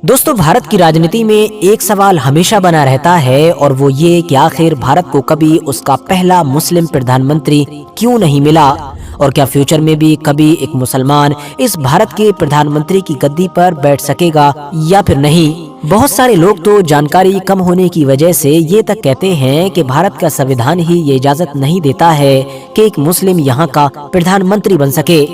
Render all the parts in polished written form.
दोस्तों, भारत की राजनीति में एक सवाल हमेशा बना रहता है और वो ये कि आखिर भारत को कभी उसका पहला मुस्लिम प्रधानमंत्री क्यों नहीं मिला और क्या फ्यूचर में भी कभी एक मुसलमान इस भारत के प्रधानमंत्री की गद्दी पर बैठ सकेगा या फिर नहीं। बहुत सारे लोग तो जानकारी कम होने की वजह से ये तक कहते हैं कि भारत का संविधान ही ये इजाजत नहीं देता है कि एक मुस्लिम यहाँ का प्रधानमंत्री बन सके।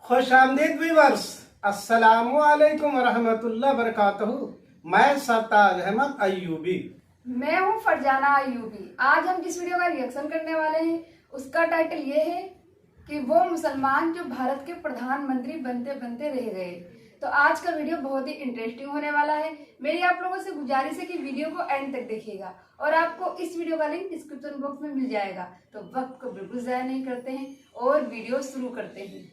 खुशामदीद व्यूअर्स, अस्सलामुअलैकुम वरहमतुल्लाह बरकातहू। मैं सरताज अहमद अय्यूबी। मैं हूँ फरजाना अय्यूबी। आज हम जिस वीडियो का रिएक्शन करने वाले हैं उसका टाइटल ये है कि वो मुसलमान जो भारत के प्रधानमंत्री बनते बनते रह गए। तो आज का वीडियो बहुत ही इंटरेस्टिंग होने वाला है। मेरी आप लोगों से गुजारिश है कि वीडियो को एंड तक देखिएगा और आपको इस वीडियो का लिंक डिस्क्रिप्शन बॉक्स में मिल जाएगा। तो वक्त को बिल्कुल ज़ाया नहीं करते हैं और वीडियो शुरू करते हैं।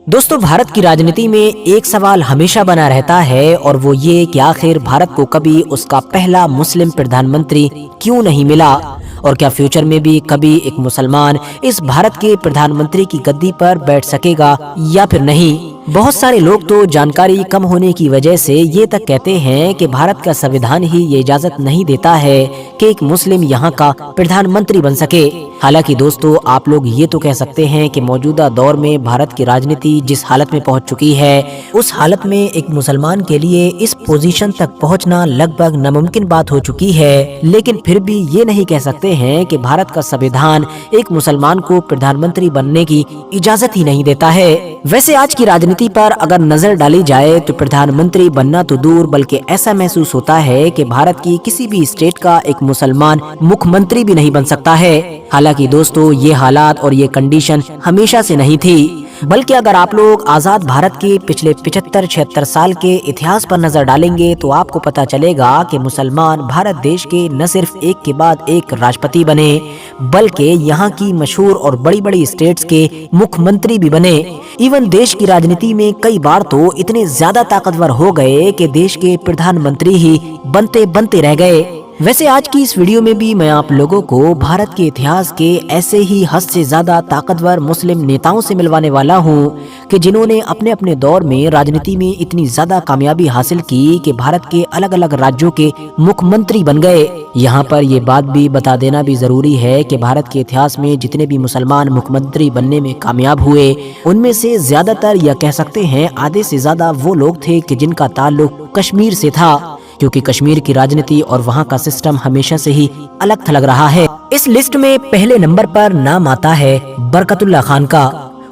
दोस्तों, भारत की राजनीति में एक सवाल हमेशा बना रहता है और वो ये कि आखिर भारत को कभी उसका पहला मुस्लिम प्रधानमंत्री क्यों नहीं मिला और क्या फ्यूचर में भी कभी एक मुसलमान इस भारत के प्रधानमंत्री की गद्दी पर बैठ सकेगा या फिर नहीं। बहुत सारे लोग तो जानकारी कम होने की वजह से ये तक कहते हैं कि भारत का संविधान ही ये इजाजत नहीं देता है कि एक मुस्लिम यहाँ का प्रधानमंत्री बन सके। हालांकि दोस्तों, आप लोग ये तो कह सकते हैं कि मौजूदा दौर में भारत की राजनीति जिस हालत में पहुंच चुकी है उस हालत में एक मुसलमान के लिए इस पोजीशन तक पहुंचना लगभग नामुमकिन बात हो चुकी है। लेकिन फिर भी ये नहीं कह सकते हैं कि भारत का संविधान एक मुसलमान को प्रधानमंत्री बनने की इजाजत ही नहीं देता है। वैसे आज की राजनीति पर अगर नजर डाली जाए तो प्रधानमंत्री बनना तो दूर बल्कि ऐसा महसूस होता है कि भारत की किसी भी स्टेट का एक मुसलमान मुख्यमंत्री भी नहीं बन सकता है। हालांकि दोस्तों, ये हालात और ये कंडीशन हमेशा से नहीं थी, बल्कि अगर आप लोग आजाद भारत के पिछले 75-76 साल के इतिहास पर नजर डालेंगे तो आपको पता चलेगा कि मुसलमान भारत देश के न सिर्फ एक के बाद एक राष्ट्रपति बने बल्कि यहाँ की मशहूर और बड़ी बड़ी स्टेट्स के मुख्यमंत्री भी बने। इवन देश की राजनीति में कई बार तो इतने ज्यादा ताकतवर हो गए कि देश के प्रधानमंत्री ही बनते बनते रह गए। वैसे आज की इस वीडियो में भी मैं आप लोगों को भारत के इतिहास के ऐसे ही हद से ज्यादा ताकतवर मुस्लिम नेताओं से मिलवाने वाला हूँ कि जिन्होंने अपने अपने दौर में राजनीति में इतनी ज्यादा कामयाबी हासिल की कि भारत के अलग अलग राज्यों के मुख्यमंत्री बन गए। यहाँ पर ये बात भी बता देना भी जरूरी है कि भारत के इतिहास में जितने भी मुसलमान मुख्यमंत्री बनने में कामयाब हुए उनमें से ज्यादातर या कह सकते हैं आधे से ज्यादा वो लोग थे कि जिनका ताल्लुक कश्मीर से था, क्योंकि कश्मीर की राजनीति और वहाँ का सिस्टम हमेशा से ही अलग थलग रहा है। इस लिस्ट में पहले नंबर पर नाम आता है बरकतुल्लाह खान का।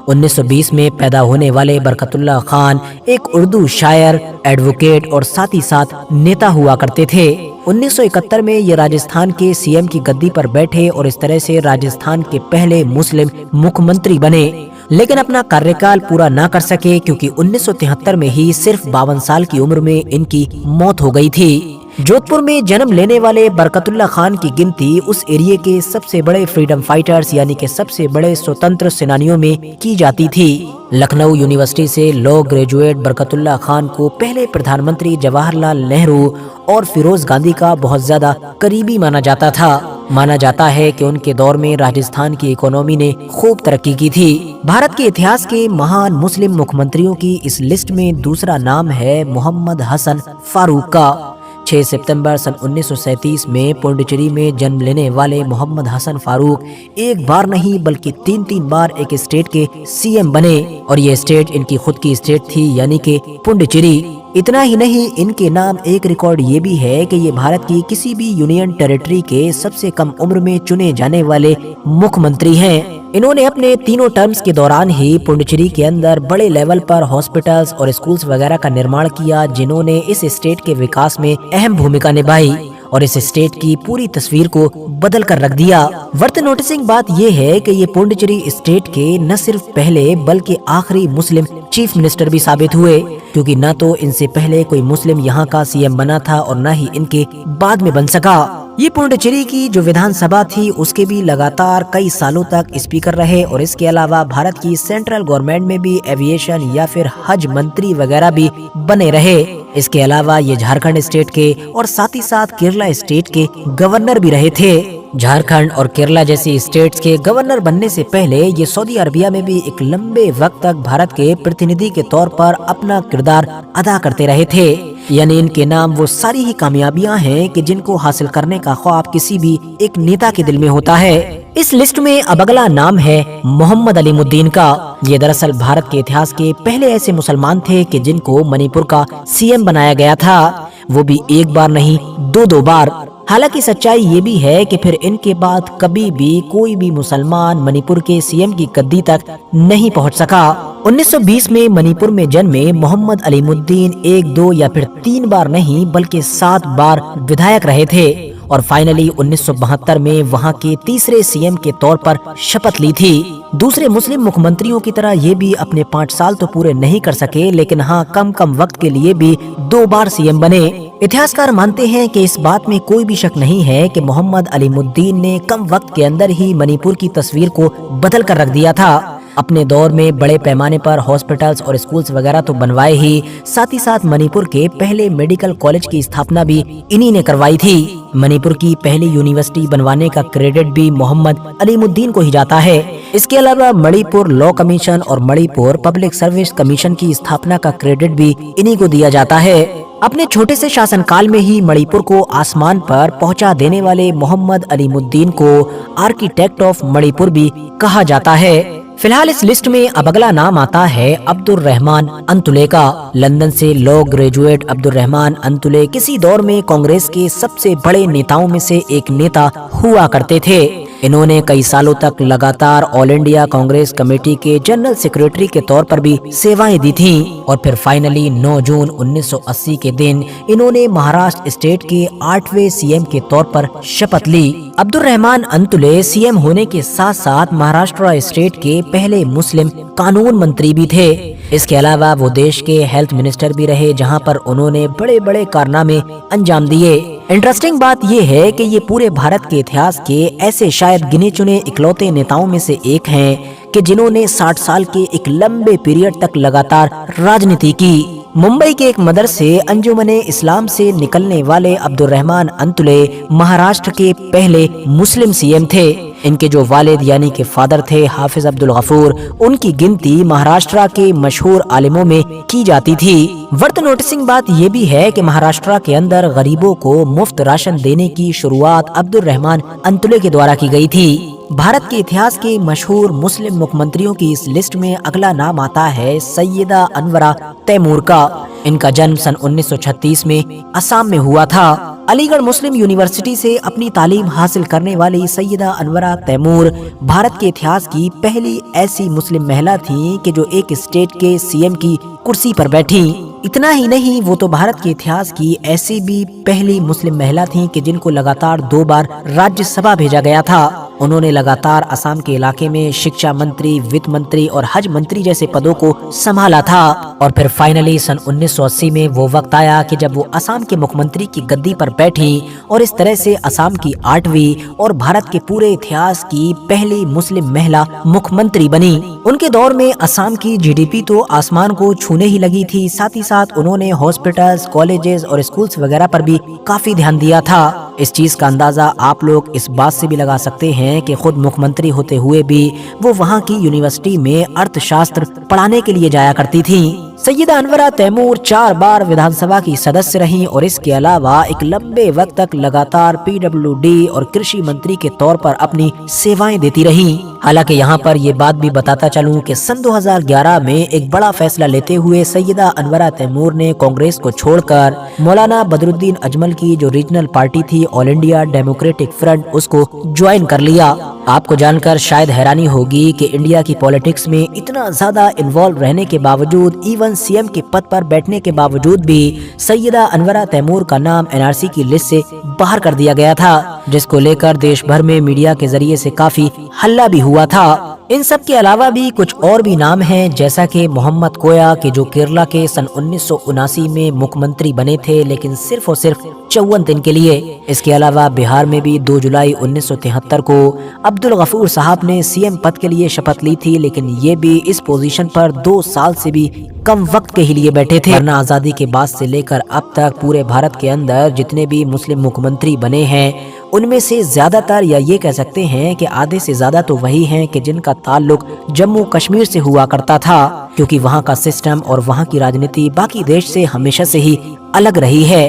1920 में पैदा होने वाले बरकतुल्लाह खान एक उर्दू शायर, एडवोकेट और साथ ही साथ नेता हुआ करते थे। 1971 में ये राजस्थान के सीएम की गद्दी पर बैठे और इस तरह से राजस्थान के पहले मुस्लिम मुख्यमंत्री बने, लेकिन अपना कार्यकाल पूरा ना कर सके क्योंकि 1973 में ही सिर्फ 52 साल की उम्र में इनकी मौत हो गई थी। जोधपुर में जन्म लेने वाले बरकतुल्लाह खान की गिनती उस एरिया के सबसे बड़े फ्रीडम फाइटर्स यानी कि सबसे बड़े स्वतंत्र सेनानियों में की जाती थी। लखनऊ यूनिवर्सिटी से लॉ ग्रेजुएट बरकतुल्लाह खान को पहले प्रधानमंत्री जवाहरलाल नेहरू और फिरोज गांधी का बहुत ज्यादा करीबी माना जाता था। माना जाता है कि उनके दौर में राजस्थान की इकोनॉमी ने खूब तरक्की की थी। भारत के इतिहास के महान मुस्लिम मुख्यमंत्रियों की इस लिस्ट में दूसरा नाम है मोहम्मद हसन फारूक का। 6 सितंबर सन 1937 में पुडुचेरी में जन्म लेने वाले मोहम्मद हसन फारूक एक बार नहीं बल्कि 3 बार एक स्टेट के सीएम बने और ये स्टेट इनकी खुद की स्टेट थी यानी कि पुडुचेरी। इतना ही नहीं, इनके नाम एक रिकॉर्ड ये भी है कि ये भारत की किसी भी यूनियन टेरिटरी के सबसे कम उम्र में चुने जाने वाले मुख्यमंत्री हैं। इन्होंने अपने तीनों टर्म्स के दौरान ही पुडुचेरी के अंदर बड़े लेवल पर हॉस्पिटल्स और स्कूल्स वगैरह का निर्माण किया, जिन्होंने इस स्टेट के विकास में अहम भूमिका निभाई और इस स्टेट की पूरी तस्वीर को बदल कर रख दिया। वर्थ नोटिसिंग बात यह है कि ये पुडुचेरी स्टेट के न सिर्फ पहले बल्कि आखिरी मुस्लिम चीफ मिनिस्टर भी साबित हुए, क्योंकि न तो इनसे पहले कोई मुस्लिम यहाँ का सीएम बना था और न ही इनके बाद में बन सका। ये पुडुचेरी की जो विधानसभा थी उसके भी लगातार कई सालों तक स्पीकर रहे और इसके अलावा भारत की सेंट्रल गवर्नमेंट में भी एविएशन या फिर हज मंत्री वगैरह भी बने रहे। इसके अलावा ये झारखंड स्टेट के और साथ ही साथ केरला स्टेट के गवर्नर भी रहे थे। झारखंड और केरला जैसी स्टेट्स के गवर्नर बनने से पहले ये सऊदी अरबिया में भी एक लंबे वक्त तक भारत के प्रतिनिधि के तौर पर अपना किरदार अदा करते रहे थे। यानी इनके नाम वो सारी ही कामयाबियां हैं कि जिनको हासिल करने का ख्वाब किसी भी एक नेता के दिल में होता है। इस लिस्ट में अब अगला नाम है मोहम्मद अलीमुद्दीन का। ये दरअसल भारत के इतिहास के पहले ऐसे मुसलमान थे कि जिनको मणिपुर का सीएम बनाया गया था, वो भी एक बार नहीं दो बार। हालांकि सच्चाई ये भी है कि फिर इनके बाद कभी भी कोई भी मुसलमान मणिपुर के सीएम की गद्दी तक नहीं पहुंच सका। 1920 में मणिपुर में जन्मे मोहम्मद अलीमुद्दीन 1, 2 या फिर 3 बार नहीं बल्कि 7 बार विधायक रहे थे और फाइनली 1972 में वहां के तीसरे सीएम के तौर पर शपथ ली थी। दूसरे मुस्लिम मुख्यमंत्रियों की तरह ये भी अपने 5 साल तो पूरे नहीं कर सके, लेकिन हाँ कम वक्त के लिए भी 2 बार सीएम बने। इतिहासकार मानते हैं कि इस बात में कोई भी शक नहीं है कि मोहम्मद अलीमुद्दीन ने कम वक्त के अंदर ही मणिपुर की तस्वीर को बदल कर रख दिया था। अपने दौर में बड़े पैमाने पर हॉस्पिटल्स और स्कूल्स वगैरह तो बनवाए ही साथ मणिपुर के पहले मेडिकल कॉलेज की स्थापना भी इन्हीं ने करवाई थी। मणिपुर की पहली यूनिवर्सिटी बनवाने का क्रेडिट भी मोहम्मद अलीमुद्दीन को ही जाता है। इसके अलावा मणिपुर लॉ कमीशन और मणिपुर पब्लिक सर्विस कमीशन की स्थापना का क्रेडिट भी इन्हीं को दिया जाता है। अपने छोटे से शासनकाल में ही मणिपुर को आसमान पर पहुंचा देने वाले मोहम्मद अलीमुद्दीन को आर्किटेक्ट ऑफ मणिपुर भी कहा जाता है। फिलहाल इस लिस्ट में अब अगला नाम आता है अब्दुर रहमान अंतुले का। लंदन से लॉ ग्रेजुएट अब्दुर रहमान अंतुले किसी दौर में कांग्रेस के सबसे बड़े नेताओं में से एक नेता हुआ करते थे। इन्होंने कई सालों तक लगातार ऑल इंडिया कांग्रेस कमेटी के जनरल सेक्रेटरी के तौर पर भी सेवाएं दी थीं और फिर फाइनली 9 जून 1980 के दिन इन्होंने महाराष्ट्र स्टेट के 8वें सीएम के तौर पर शपथ ली। अब्दुर रहमान अंतुले सीएम होने के साथ साथ महाराष्ट्र स्टेट के पहले मुस्लिम कानून मंत्री भी थे। इसके अलावा वो देश के हेल्थ मिनिस्टर भी रहे, जहां पर उन्होंने बड़े कारनामे अंजाम दिए। इंटरेस्टिंग बात ये है कि ये पूरे भारत के इतिहास के ऐसे शायद गिने चुने इकलौते नेताओं में से एक हैं कि जिन्होंने 60 साल के एक लंबे पीरियड तक लगातार राजनीति की। मुंबई के एक मदरसे अंजुमने इस्लाम से निकलने वाले अब्दुर रहमान अंतुले महाराष्ट्र के पहले मुस्लिम सीएम थे। इनके जो वालिद यानी कि फादर थे हाफिज अब्दुल गफूर, उनकी गिनती महाराष्ट्र के मशहूर आलिमों में की जाती थी। वर्थ नोटिसिंग बात यह भी है कि महाराष्ट्र के अंदर गरीबों को मुफ्त राशन देने की शुरुआत अब्दुर रहमान अंतुले के द्वारा की गई थी। भारत के इतिहास के मशहूर मुस्लिम मुख्यमंत्रियों की इस लिस्ट में अगला नाम आता है सैयदा अनवरा तैमूर का। इनका जन्म सन 1936 में असम में हुआ था। अलीगढ़ मुस्लिम यूनिवर्सिटी से अपनी तालीम हासिल करने वाली सैयदा अनवरा तैमूर भारत के इतिहास की पहली ऐसी मुस्लिम महिला थी कि जो एक स्टेट के सीएम की कुर्सी पर बैठी। इतना ही नहीं, वो तो भारत के इतिहास की ऐसी भी पहली मुस्लिम महिला थी कि जिनको लगातार 2 बार राज्यसभा भेजा गया था। उन्होंने लगातार असम के इलाके में शिक्षा मंत्री, वित्त मंत्री और हज मंत्री जैसे पदों को संभाला था और फिर फाइनली सन 1980 में वो वक्त आया कि जब वो असम के मुख्यमंत्री की गद्दी पर बैठी और इस तरह से असम की 8वीं और भारत के पूरे इतिहास की पहली मुस्लिम महिला मुख्यमंत्री बनी। उनके दौर में असम की जीडीपी तो आसमान को छूने ही लगी थी। साथ ही साथ उन्होंने हॉस्पिटल्स, कॉलेजेस और स्कूल्स वगैरह पर भी काफी ध्यान दिया था। इस चीज का अंदाजा आप लोग इस बात से भी लगा सकते हैं कि खुद मुख्यमंत्री होते हुए भी वो वहाँ की यूनिवर्सिटी में अर्थशास्त्र पढ़ाने के लिए जाया करती थी। सैयदा अनवरा तैमूर 4 बार विधानसभा की सदस्य रहीं और इसके अलावा एक लंबे वक्त तक लगातार पीडब्ल्यूडी और कृषि मंत्री के तौर पर अपनी सेवाएं देती रहीं। हालांकि यहाँ पर ये बात भी बताता चलूं कि सन 2011 में एक बड़ा फैसला लेते हुए सैयदा अनवरा तैमूर ने कांग्रेस को छोड़कर मौलाना बदरुद्दीन अजमल की जो रीजनल पार्टी थी ऑल इंडिया डेमोक्रेटिक फ्रंट, उसको ज्वाइन कर लिया। आपको जानकर शायद हैरानी होगी कि इंडिया की पॉलिटिक्स में इतना ज्यादा इन्वॉल्व रहने के बावजूद, इवन सीएम के पद पर बैठने के बावजूद भी सैयदा अनवरा तैमूर का नाम एनआरसी की लिस्ट से बाहर कर दिया गया था, जिसको लेकर देश भर में मीडिया के जरिए से काफी हल्ला भी हुआ था। इन सब के अलावा भी कुछ और भी नाम हैं, जैसा कि मोहम्मद कोया के जो केरला के सन 1979 में मुख्यमंत्री बने थे, लेकिन सिर्फ और सिर्फ 54 दिन के लिए। इसके अलावा बिहार में भी 2 जुलाई 1973 को अब्दुल गफूर साहब ने सीएम पद के लिए शपथ ली थी, लेकिन ये भी इस पोजीशन पर 2 साल से भी कम वक्त के ही लिए बैठे थे। वरना आजादी के बाद से लेकर अब तक पूरे भारत के अंदर जितने भी मुस्लिम मुख्यमंत्री बने हैं उनमें से ज्यादातर या ये कह सकते हैं कि आधे से ज्यादा तो वही हैं कि जिनका ताल्लुक जम्मू कश्मीर से हुआ करता था, क्योंकि वहाँ का सिस्टम और वहाँ की राजनीति बाकी देश से हमेशा से ही अलग रही है।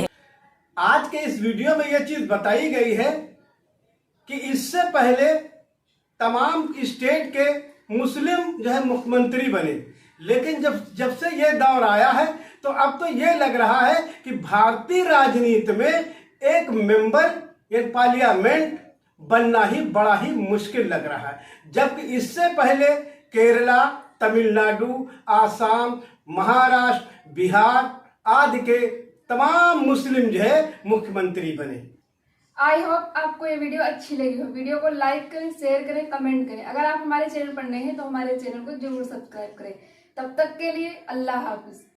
आज के इस वीडियो में यह चीज बताई गई है कि इससे पहले तमाम स्टेट के मुस्लिम जो है मुख्यमंत्री बने, लेकिन जब से ये दौर आया है तो अब तो ये लग रहा है कि भारतीय राजनीति में एक मेंबर या पार्लियामेंट बनना ही बड़ा ही मुश्किल लग रहा है, जबकि इससे पहले केरला, तमिलनाडु, आसाम, महाराष्ट्र, बिहार आदि के तमाम मुस्लिम जो है मुख्यमंत्री बने। आई होप आपको ये वीडियो अच्छी लगी हो। वीडियो को लाइक करें, शेयर करें, कमेंट करें। अगर आप हमारे चैनल पर नए हैं तो हमारे चैनल को जरूर सब्सक्राइब करें। तब तक के लिए अल्लाह हाफिज।